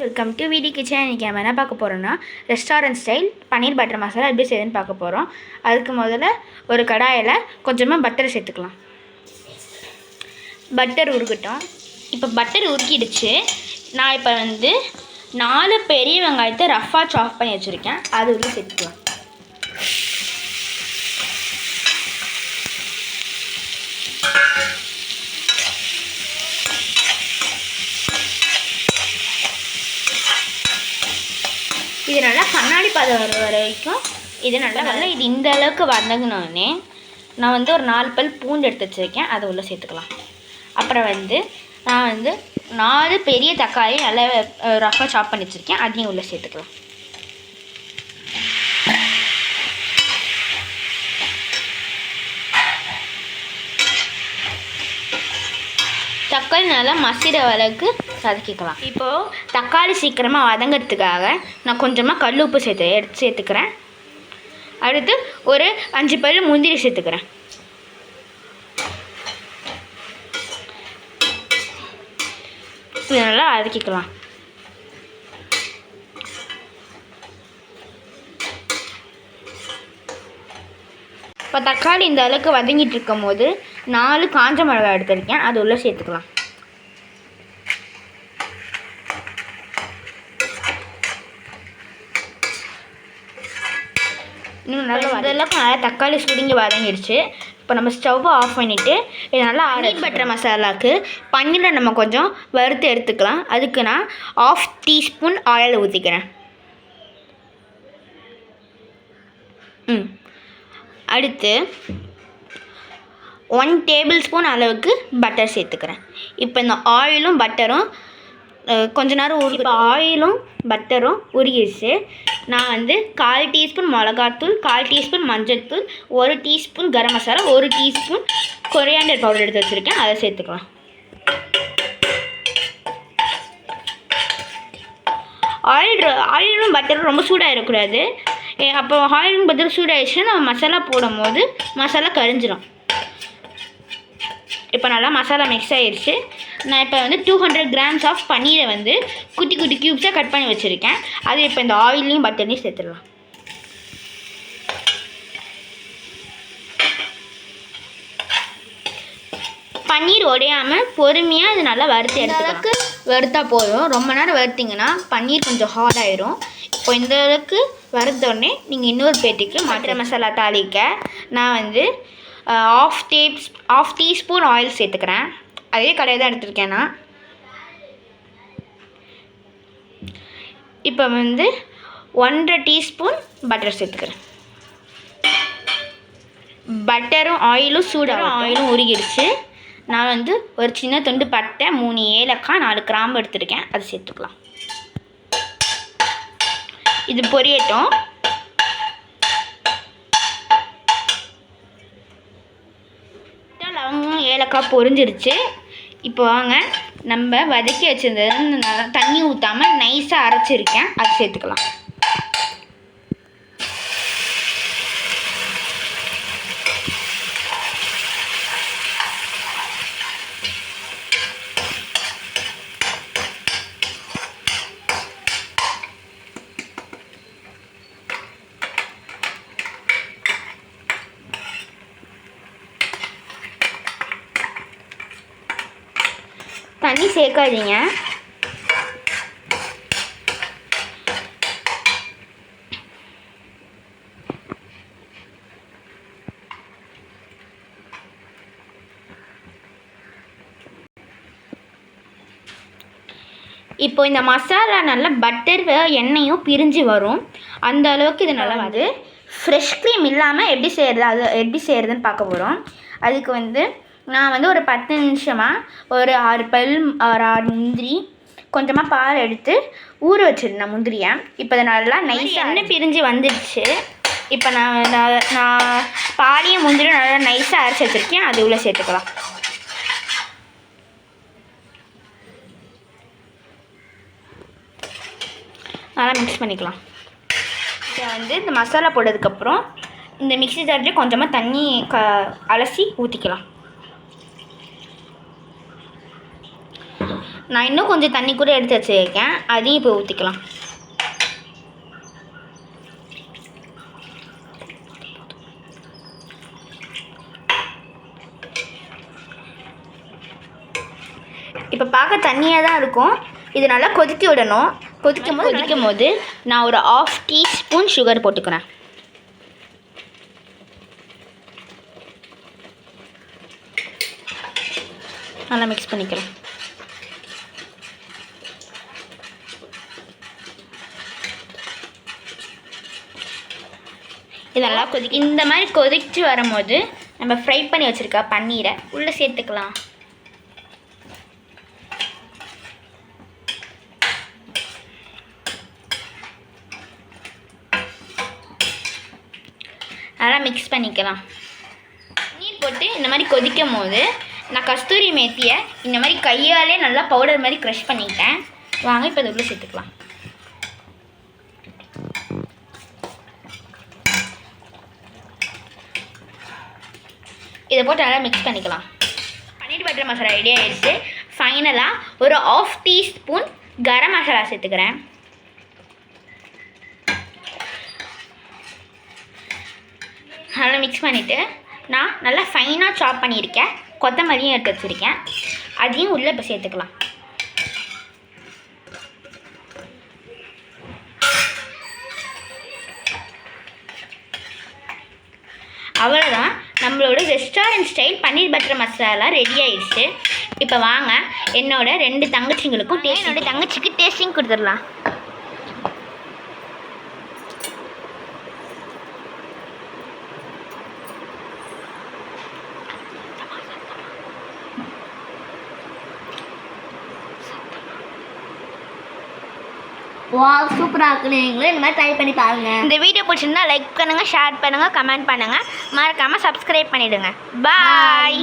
Welcome to வீடி kitchen. இன்றைக்கி நம்ம என்ன பார்க்க போகிறோம்னா ரெஸ்டாரண்ட் ஸ்டைல் பன்னீர் பட்டர் மசாலா எப்படி செய்யுதுன்னு பார்க்க போகிறோம். அதுக்கு முதல்ல ஒரு கடாயில் கொஞ்சமாக பட்டர் சேர்த்துக்கலாம். பட்டர் உருக்கட்டும். இப்போ பட்டர் உருக்கிடுச்சு. நான் இப்போ 4 பெரிய வெங்காயத்தை ரஃப்பாக சாப் பண்ணி வச்சுருக்கேன். அது உள்ள சேர்த்துக்கலாம். இது நல்லா கண்ணாடி பதம் வர வரைக்கும் இது நல்லா இது இந்த அளவுக்கு வதங்கினோடனே நான் ஒரு 4 பல் பூண்டு எடுத்து வச்சுருக்கேன். அதை உள்ளே சேர்த்துக்கலாம். அப்புறம் நான் 4 பெரிய தக்காளி நல்லா ரஃபாக சாப் பண்ணி வச்சுருக்கேன். அதையும் உள்ளே சேர்த்துக்கலாம். தக்காளி நல்லா மசிற அளவுக்கு வதக்கிக்கலாம். இப்போது தக்காளி சீக்கிரமாக வதங்கிறதுக்காக நான் கொஞ்சமாக கல் உப்பு சேர்த்துக்கிறேன். அடுத்து ஒரு 5 பல் முந்திரி சேர்த்துக்கிறேன். இது நல்லா வதக்கிக்கலாம். இப்போ தக்காளி இந்த அளவுக்கு வதங்கிட்டு இருக்கும் போது 4 காஞ்ச மிளகாய் எடுத்துருக்கேன். அது உள்ளே சேர்த்துக்கலாம். இன்னும் நல்லா இதெல்லாம் நல்லா தக்காளி சுருங்கி வதங்கிடுச்சு. இப்போ நம்ம ஸ்டவ்வை ஆஃப் பண்ணிவிட்டு இது நல்லா பன்னீர் பட்டர் மசாலாவுக்கு பன்னீரை நம்ம கொஞ்சம் வறுத்து எடுத்துக்கலாம். அதுக்கு நான் 1/2 டீஸ்பூன் ஆயில் ஊற்றிக்கிறேன். அடுத்து 1 டேபிள் ஸ்பூன் அளவுக்கு பட்டர் சேர்த்துக்கிறேன். இப்போ இந்த ஆயிலும் பட்டரும் கொஞ்ச நேரம் இப்போ ஆயிலும் பட்டரும் உருகிடுச்சு. நான் 1/4 டீஸ்பூன் மிளகாத்தூள், 1/4 டீஸ்பூன் மஞ்சள்தூள், 1 teaspoon garam masala, 1 teaspoon coriander powder எடுத்து வச்சுருக்கேன். அதை சேர்த்துக்கலாம். ஆயிலும் பட்டரும் ரொம்ப சூடாகிடக்கூடாது. அப்போ ஆயிலும் பட்டரும் சூடாகிடுச்சுன்னா நம்ம மசாலா போடும் போது மசாலா கரிஞ்சிடும். இப்போ நல்லா மசாலா மிக்ஸ் ஆகிடுச்சு. நான் இப்போ 200 கிராம்ஸ் ஆஃப் பன்னீரை குட்டி குட்டி க்யூப்ஸாக கட் பண்ணி வச்சுருக்கேன். அது இப்போ இந்த ஆயிலையும் பட்டர்லையும் சேர்த்துடலாம். பன்னீர் உடையாமல் பொறுமையாக இது நல்லா வறுத்து எடுத்துக்கு வறுத்தா போதும். ரொம்ப நேரம் வறுத்திங்கன்னா பன்னீர் கொஞ்சம் ஹார்ட் ஆகிடும். இப்போ இந்த அளவுக்கு வறுத்தோடனே நீங்கள் இன்னொரு பேட்டிக்கு மட்டர் மசாலா தாளிக்க நான் 1/2 டீஸ்பூன் ஆயில் சேர்த்துக்கிறேன். அதே கடையை தான் எடுத்துருக்கேன் நான். இப்போ 1/2 டீஸ்பூன் பட்டர் சேர்த்துக்கிறேன். பட்டரும் ஆயிலும் ஆயிலும் உருகிடுச்சு. நான் ஒரு சின்ன துண்டு பட்டை, 3 ஏலக்காய், 4 கிராம்பு எடுத்துருக்கேன். அது சேர்த்துக்கலாம். இது பொரியட்டும். லவங்கம் ஏலக்காய் பொரிஞ்சிருச்சு. இப்போ வாங்க நம்ம வதக்கி வச்சுருந்தது தண்ணி ஊற்றாமல் நைஸாக அரைச்சிருக்கேன். அது சேர்த்துக்கலாம். தண்ணி சேர்க்காதீங்க. இப்போ இந்த மசாலா நல்லா பட்டர் எண்ணெயும் பிரிஞ்சு வரும். அந்த அளவுக்கு இது நல்லா ஃப்ரெஷ் க்ரீம் இல்லாமல் எப்படி செய்கிறதுன்னு பார்க்க போகிறோம். அதுக்கு நான் ஒரு 10 நிமிஷமாக ஒரு 6 பல் 6 முந்திரி கொஞ்சமாக பால் எடுத்து ஊற வச்சுருந்தேன் முந்திரியை. இப்போ அதை நல்லா நைஸாக எண்ணெய் பிரிஞ்சு வந்துடுச்சு. இப்போ நான் பாலையும் முந்திரியும் நல்லா நைஸாக அரைச்சி வச்சுருக்கேன். அது உள்ளே சேர்த்துக்கலாம். நல்லா மிக்ஸ் பண்ணிக்கலாம். இப்போ இந்த மசாலா போட்டதுக்கப்புறம் இந்த மிக்ஸி ஜார்லேயே கொஞ்சமாக தண்ணி அலசி ஊற்றிக்கலாம். நான் இன்னும் கொஞ்சம் தண்ணி கூட எடுத்து வச்சுருக்கேன், அதையும் இப்போ ஊற்றிக்கலாம். இப்போ பார்க்க தண்ணியாக தான் இருக்கும். இது நல்லா கொதிக்க விடணும். கொதிக்கும் போது நான் ஒரு 1/2 டீஸ்பூன் சுகர் போட்டுக்கிறேன். நல்லா மிக்ஸ் பண்ணிக்கலாம். இதெல்லாம் இந்த மாதிரி கொதிச்சு வரும்போது நம்ம ஃப்ரை பண்ணி வச்சுருக்க பன்னீரை உள்ளே சேர்த்துக்கலாம். நல்லா மிக்ஸ் பண்ணிக்கலாம். நீர் போட்டு இந்த மாதிரி கொதிக்கும் போது நான் கஸ்தூரி மேத்தியை இந்த மாதிரி கையாலே நல்லா பவுடர் மாதிரி க்ரஷ் பண்ணிட்டேன். வாங்க இப்போ இதுக்குள்ளே சேர்த்துக்கலாம். இதை போட்டு நல்லா மிக்ஸ் பண்ணிக்கலாம். பன்னீர் பட்டர் மசாலா ரெடி ஆகிடுச்சு. ஃபைனலாக ஒரு 1/2 டீஸ்பூன் கரம் மசாலா சேர்த்துக்கிறேன். நல்லா மிக்ஸ் பண்ணிவிட்டு நான் நல்லா ஃபைனாக சாப் பண்ணியிருக்கேன். கொத்தமல்லியும் எடுத்து வச்சுருக்கேன், அதையும் உள்ளே இப்போ சேர்த்துக்கலாம். அவ்வளோதான், நம்மளோட ரெஸ்டாரண்ட் ஸ்டைல் பன்னீர் பட்டர் மசாலா ரெடி ஆயிடுச்சு. இப்போ வாங்க என்னோட 2 தங்கச்சிங்களுக்கும் என்னோட தங்கச்சிக்கு டேஸ்டிங் கொடுத்துடலாம். வா, சூப்பராக இருக்குன்னு நீங்களும் இந்த மாதிரி ட்ரை பண்ணி பாருங்கள். இந்த வீடியோ பிடிச்சிருந்தா லைக் பண்ணுங்கள், ஷேர் பண்ணுங்கள், கமெண்ட் பண்ணுங்கள், மறக்காமல் சப்ஸ்கிரைப் பண்ணிவிடுங்க. பாய்.